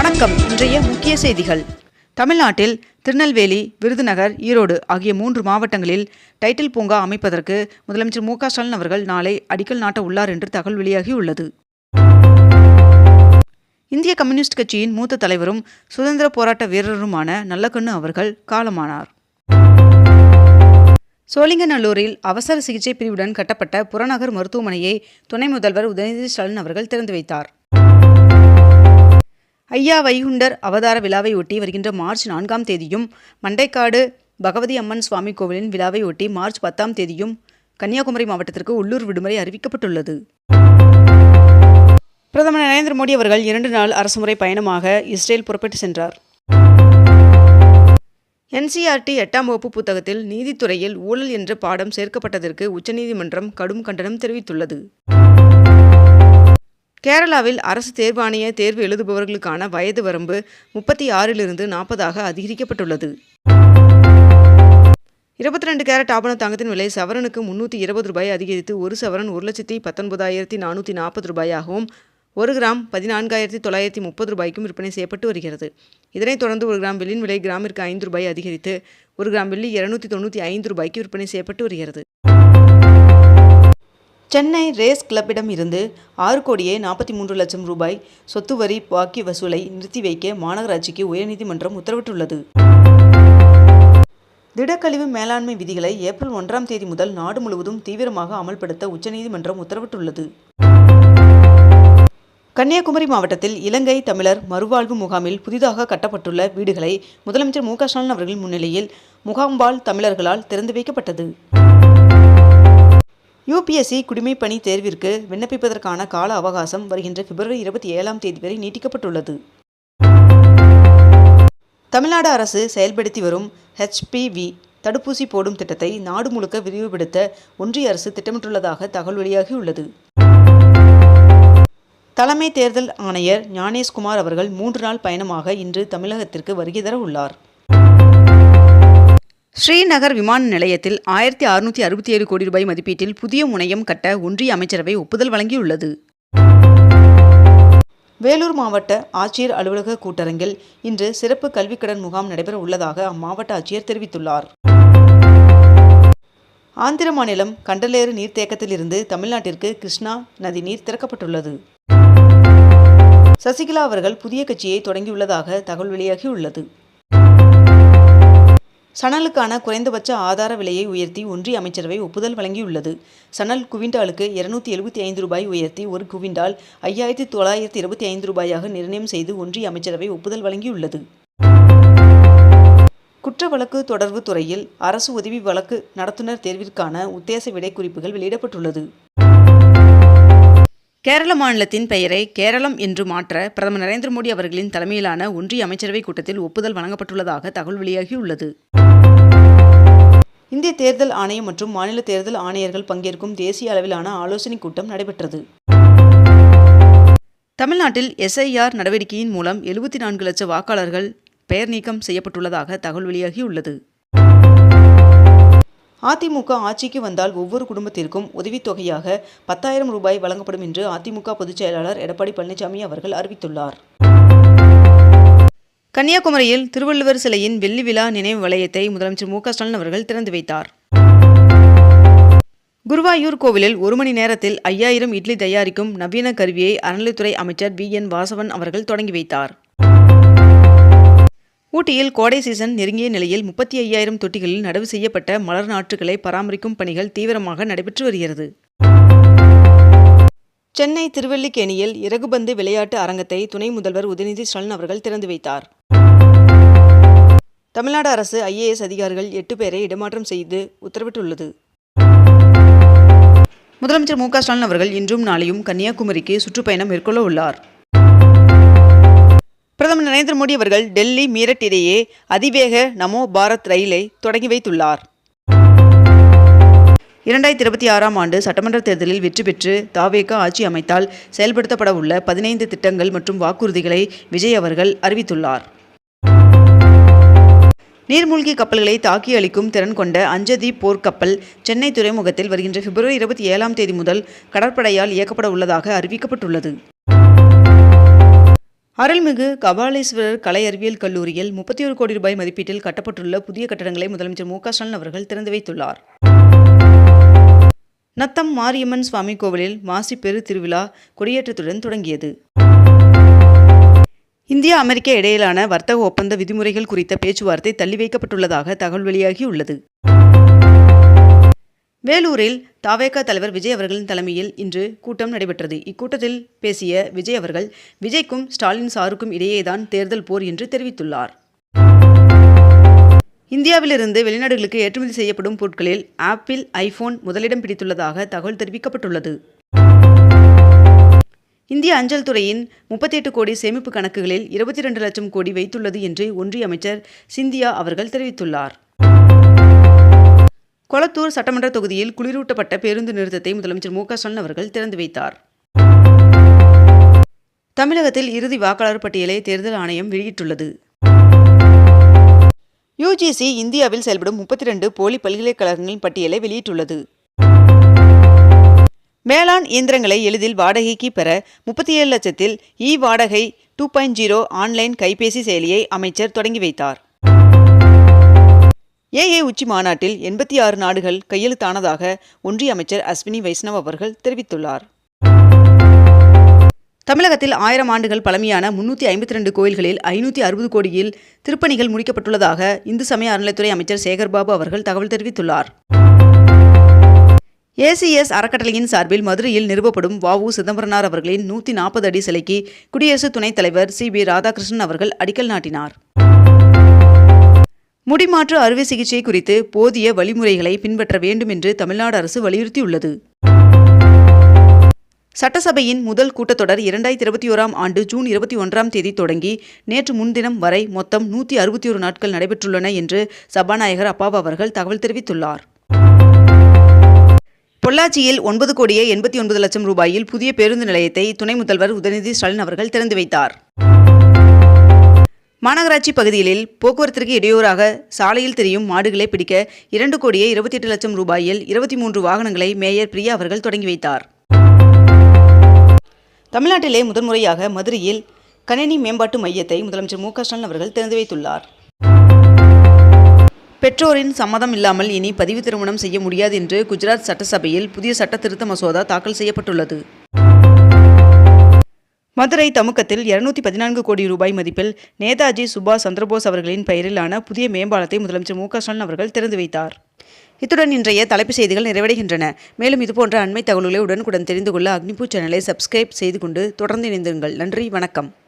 வணக்கம். இன்றைய முக்கிய செய்திகள். தமிழ்நாட்டில் திருநெல்வேலி, விருதுநகர், ஈரோடு ஆகிய 3 மாவட்டங்களில் டைட்டில் பூங்கா அமைப்பதற்கு முதலமைச்சர் மு.க. ஸ்டாலின் அவர்கள் நாளை அடிக்கல் நாட்ட உள்ளார் என்று தகவல் வெளியாகியுள்ளது. இந்திய கம்யூனிஸ்ட் கட்சியின் மூத்த தலைவரும் சுதந்திர போராட்ட வீரருமான நல்லக்கண்ணு அவர்கள் காலமானார். சோழிங்கநல்லூரில் அவசர சிகிச்சை பிரிவுடன் கட்டப்பட்ட புறநகர் மருத்துவமனையை துணை முதல்வர் உதயநிதி ஸ்டாலின் அவர்கள் திறந்து வைத்தார். ஐயா வைகுண்டர் அவதார விழாவை ஒட்டி வருகின்ற மார்ச் 4ஆம் தேதியும், மண்டைக்காடு பகவதி அம்மன் சுவாமி கோவிலின் விழாவை ஒட்டி மார்ச் 10ஆம் தேதியும் கன்னியாகுமரி மாவட்டத்திற்கு உள்ளூர் விடுமுறை அறிவிக்கப்பட்டுள்ளது. பிரதமர் நரேந்திர மோடி அவர்கள் 2 நாள் அரசுமுறை பயணமாக இஸ்ரேல் புறப்பட்டு சென்றார். NCERT 8ஆம் வகுப்பு புத்தகத்தில் நீதித்துறையில் ஊழல் என்ற பாடம் சேர்க்கப்பட்டதற்கு உச்சநீதிமன்றம் கடும் கண்டனம் தெரிவித்துள்ளது. கேரளாவில் அரசு தேர்வாணைய தேர்வு எழுதுபவர்களுக்கான வயது வரம்பு 36லிருந்து 40ஆக அதிகரிக்கப்பட்டுள்ளது. 22 கேரட் ஆபண தங்கத்தின் விலை சவரனுக்கு ₹320 அதிகரித்து 1 சவரன் ₹1,19,440 1 கிராம் ₹14,930 விற்பனை செய்யப்பட்டு வருகிறது. இதனைத் தொடர்ந்து 1 கிராம் வெள்ளியின் விலை கிராமிற்கு ₹5 அதிகரித்து 1 கிராம் வெள்ளி ₹295 விற்பனை செய்யப்பட்டு வருகிறது. சென்னை ரேஸ் கிளப்பிடம் இருந்து 6,43 லட்சம் ரூபாய் சொத்து வரி பாக்கி வசூலை நிறுத்தி வைக்க மாநகராட்சிக்கு உயர்நீதிமன்றம் உத்தரவிட்டுள்ளது. திடக்கழிவு மேலாண்மை விதிகளை ஏப்ரல் 1ஆம் தேதி முதல் நாடு முழுவதும் தீவிரமாக அமல்படுத்த உச்சநீதிமன்றம் உத்தரவிட்டுள்ளது. கன்னியாகுமரி மாவட்டத்தில் இலங்கை தமிழர் மறுவாழ்வு முகாமில் புதிதாக கட்டப்பட்டுள்ள வீடுகளை முதலமைச்சர் மு.க. ஸ்டாலின் அவர்கள் முன்னிலையில் முகாம்வாழ் தமிழர்களால் திறந்து வைக்கப்பட்டது. UPSC குடிமைப்பணி தேர்விற்கு விண்ணப்பிப்பதற்கான கால அவகாசம் வருகின்ற பிப்ரவரி 27ஆம் தேதி வரை நீட்டிக்கப்பட்டுள்ளது. தமிழ்நாடு அரசு செயல்படுத்தி வரும் HPV தடுப்பூசி போடும் திட்டத்தை நாடு முழுக்க விரிவுபடுத்த ஒன்றிய அரசு திட்டமிட்டுள்ளதாக தகவல் வெளியாகியுள்ளது. தலைமை தேர்தல் ஆணையர் ஞானேஷ்குமார் அவர்கள் 3 நாள் பயணமாக இன்று தமிழகத்திற்கு வருகை தர உள்ளார். ஸ்ரீநகர் விமான நிலையத்தில் 1667 கோடி ரூபாய் மதிப்பீட்டில் புதிய முனையம் கட்ட ஒன்றிய அமைச்சரவை ஒப்புதல் வழங்கியுள்ளது. வேலூர் மாவட்ட ஆட்சியர் அலுவலக கூட்டரங்கில் இன்று சிறப்பு கல்விக்கடன் முகாம் நடைபெற உள்ளதாக அம்மாவட்ட ஆட்சியர் தெரிவித்துள்ளார். ஆந்திர மாநிலம் கண்டலேறு நீர்த்தேக்கத்திலிருந்து தமிழ்நாட்டிற்கு கிருஷ்ணா நதி நீர் திறக்கப்பட்டுள்ளது. சசிகலா அவர்கள் புதிய கட்சியை தொடங்கியுள்ளதாக தகவல் வெளியாகியுள்ளது. சணலுக்கான குறைந்தபட்ச ஆதார விலையை உயர்த்தி ஒன்றிய அமைச்சரவை ஒப்புதல் வழங்கியுள்ளது. சணல் குவிண்டாலுக்கு ₹275 உயர்த்தி 1 குவிண்டால் ₹5,925 நிர்ணயம் செய்து ஒன்றிய அமைச்சரவை ஒப்புதல் வழங்கியுள்ளது. குற்ற வழக்கு தொடர்பு துறையில் அரசு உதவி வழக்கு நடத்துனர் தேர்விற்கான உத்தேச விடை குறிப்புகள் வெளியிடப்பட்டுள்ளது. கேரள மாநிலத்தின் பெயரை கேரளம் என்று மாற்ற பிரதமர் நரேந்திர மோடி அவர்களின் தலைமையிலான ஒன்றிய அமைச்சரவை கூட்டத்தில் ஒப்புதல் வழங்கப்பட்டுள்ளதாக தகவல் வெளியாகியுள்ளது. இந்திய தேர்தல் ஆணையம் மற்றும் மாநில தேர்தல் ஆணையர்கள் பங்கேற்கும் தேசிய அளவிலான ஆலோசனைக் கூட்டம் நடைபெற்றது. தமிழ்நாட்டில் SIR நடவடிக்கையின் மூலம் 74 லட்சம் வாக்காளர்கள் பெயர் நீக்கம் செய்யப்பட்டுள்ளதாக தகவல் வெளியாகியுள்ளது. அதிமுக ஆட்சிக்கு வந்தால் ஒவ்வொரு குடும்பத்திற்கும் உதவித்தொகையாக ₹10,000 வழங்கப்படும் என்று அதிமுக பொதுச் செயலாளர் எடப்பாடி பழனிசாமி அவர்கள் அறிவித்துள்ளார். கன்னியாகுமரியில் திருவள்ளுவர் சிலையின் வெள்ளி விழா நினைவு வளையத்தை முதலமைச்சர் மு.க. ஸ்டாலின் அவர்கள் திறந்து வைத்தார். குருவாயூர் கோவிலில் 1 மணி நேரத்தில் 5000 இட்லி தயாரிக்கும் நவீன கருவியை அறநிலைத்துறை அமைச்சர் VN வாசவன் அவர்கள் தொடங்கி வைத்தார். ஊட்டியில் கோடை சீசன் நெருங்கிய நிலையில் 35,000 தொட்டிகளில் நடவு செய்யப்பட்ட மலர் நாற்றுகளை பராமரிக்கும் பணிகள் தீவிரமாக நடைபெற்று வருகிறது. சென்னை திருவல்லிக்கேணியில் இறகுபந்து விளையாட்டு அரங்கத்தை துணை முதல்வர் உதயநிதி ஸ்டாலின் அவர்கள் திறந்து வைத்தார். தமிழ்நாடு அரசு IAS அதிகாரிகள் 8 பேரை இடமாற்றம் செய்து உத்தரவிட்டுள்ளது. முதலமைச்சர் மு.க. ஸ்டாலின் அவர்கள் இன்றும் நாளையும் கன்னியாகுமரிக்கு சுற்றுப்பயணம் மேற்கொள்ள உள்ளார். பிரதமர் நரேந்திர மோடி அவர்கள் டெல்லி மீரட் இடையே அதிவேக நமோ பாரத் ரயிலை தொடங்கி வைத்துள்ளார். 2026ஆம் ஆண்டு சட்டமன்ற தேர்தலில் வெற்றி பெற்று தவேக ஆட்சி அமைத்தால் செயல்படுத்தப்பட உள்ள 15 திட்டங்கள் மற்றும் வாக்குறுதிகளை விஜய் அவர்கள் அறிவித்துள்ளார். நீர்மூழ்கி கப்பல்களை தாக்கி அளிக்கும் திறன் கொண்ட அஞ்சதீப் போர்க்கப்பல் சென்னை துறைமுகத்தில் வருகின்ற பிப்ரவரி 27ஆம் தேதி முதல் கடற்படையால் இயக்கப்பட உள்ளதாக அறிவிக்கப்பட்டுள்ளது. அருள்மிகு கபாலீஸ்வரர் கலை அறிவியல் கல்லூரியில் 31 கோடி ரூபாய் மதிப்பீட்டில் கட்டப்பட்டுள்ள புதிய கட்டடங்களை முதலமைச்சர் மு.க.ஸ்டாலின் அவர்கள் திறந்து வைத்துள்ளார். நத்தம் மாரியம்மன் சுவாமி கோவிலில் மாசி பெரு திருவிழா கொடியேற்றத்துடன் தொடங்கியது. இந்தியா அமெரிக்க இடையிலான வர்த்தக ஒப்பந்த விதிமுறைகள் குறித்த பேச்சுவார்த்தை தள்ளி வைக்கப்பட்டுள்ளதாக தகவல் வெளியாகியுள்ளது. வேலூரில் தவேக தலைவர் விஜய் அவர்களின் தலைமையில் இன்று கூட்டம் நடைபெற்றது. இக்கூட்டத்தில் பேசிய விஜய் அவர்கள், விஜய்க்கும் ஸ்டாலின் சாருக்கும் இடையேதான் தேர்தல் போர் என்று தெரிவித்துள்ளார். இந்தியாவிலிருந்து வெளிநாடுகளுக்கு ஏற்றுமதி செய்யப்படும் பொருட்களில் ஆப்பிள் ஐபோன் முதலிடம் பிடித்துள்ளதாக தகவல் தெரிவிக்கப்பட்டுள்ளது. இந்திய அஞ்சல் துறையின் 38 கோடி சேமிப்பு கணக்குகளில் 22 லட்சம் கோடி வைத்துள்ளது என்று ஒன்றிய அமைச்சர் சிந்தியா அவர்கள் தெரிவித்துள்ளார். கொளத்தூர் சட்டமன்ற தொகுதியில் குளிரூட்டப்பட்ட பேருந்து நிறுத்தத்தை முதலமைச்சர் மு.க.ஸ்டாலின் அவர்கள் திறந்து வைத்தார். தமிழகத்தில் இறுதி வாக்காளர் பட்டியலை தேர்தல் ஆணையம் வெளியிட்டுள்ளது. யுஜிசி இந்தியாவில் செயல்படும் 32 போலி பல்கலைக்கழகங்களின் பட்டியலை வெளியிட்டுள்ளது. வேளாண் இயந்திரங்களை எளிதில் வாடகைக்கு பெற 37 லட்சத்தில் வாடகை 2.0 ஆன்லைன் கைபேசி செயலியை அமைச்சர் தொடங்கி வைத்தார். AA உச்சி மாநாட்டில் 86 நாடுகள் கையெழுத்தானதாக ஒன்றிய அமைச்சர் அஸ்வினி வைஷ்ணவ் அவர்கள் தெரிவித்துள்ளார். தமிழகத்தில் 1000 ஆண்டுகள் பழமையான 352 கோயில்களில் 560 கோடியில் திருப்பணிகள் முடிக்கப்பட்டுள்ளதாக இந்து சமய அறநிலைத்துறை அமைச்சர் சேகர்பாபு அவர்கள் தகவல் தெரிவித்துள்ளார். ACS அறக்கட்டளையின் சார்பில் மதுரையில் நிறுவப்படும் வ.உ. சிதம்பரனார் அவர்களின் 140 அடி சிலைக்கு குடியரசு துணைத் தலைவர் CB ராதாகிருஷ்ணன் அவர்கள் அடிக்கல் நாட்டினார். முடிமாற்று அறுவை சிகிச்சை குறித்து போதிய வழிமுறைகளை பின்பற்ற வேண்டும் என்று தமிழ்நாடு அரசு வலியுறுத்தியுள்ளது. சட்டசபையின் முதல் கூட்டத்தொடர் 2021ஆம் ஆண்டு ஜூன் 21ஆம் தேதி தொடங்கி நேற்று முன்தினம் வரை மொத்தம் 161 நாட்கள் நடைபெற்றுள்ளன என்று சபாநாயகர் அப்பாவு அவர்கள் தகவல் தெரிவித்துள்ளார். பொள்ளாச்சியில் 9 கோடியே 89 லட்சம் ரூபாயில் புதிய பேருந்து நிலையத்தை துணை முதல்வர் உதயநிதி ஸ்டாலின் அவர்கள் திறந்து வைத்தார். மாநகராட்சி பகுதிகளில் போக்குவரத்திற்கு இடையூறாக சாலையில் தெரியும் மாடுகளை பிடிக்க 2 கோடியே 28 லட்சம் ரூபாயில் 23 வாகனங்களை மேயர் பிரியா அவர்கள் தொடங்கி வைத்தார். தமிழ்நாட்டிலே முதன்முறையாக மதுரையில் கணினி மேம்பாட்டு மையத்தை முதலமைச்சர் மு.க.ஸ்டாலின் அவர்கள் திறந்து வைத்துள்ளார். பெற்றோரின் சம்மதம் இல்லாமல் இனி பதிவு திருமணம் செய்ய முடியாது என்று குஜராத் சட்டசபையில் புதிய சட்ட திருத்த மசோதா தாக்கல் செய்யப்பட்டுள்ளது. மதுரை தமுக்கத்தில் 214 கோடி ரூபாய் மதிப்பில் நேதாஜி சுபாஷ் சந்திரபோஸ் அவர்களின் பெயரிலான புதிய மேம்பாலத்தை முதலமைச்சர் மு.க.ஸ்டாலின் அவர்கள் திறந்து வைத்தார். இத்துடன் இன்றைய தலைப்புச் செய்திகள் நிறைவடைகின்றன. மேலும் இதுபோன்ற அண்மை தகவல்களை உடனுக்குடன் தெரிந்து கொள்ள அக்னிபூ சேனலை சப்ஸ்கிரைப் செய்து கொண்டு தொடர்ந்து இணைந்திருங்கள். நன்றி, வணக்கம்.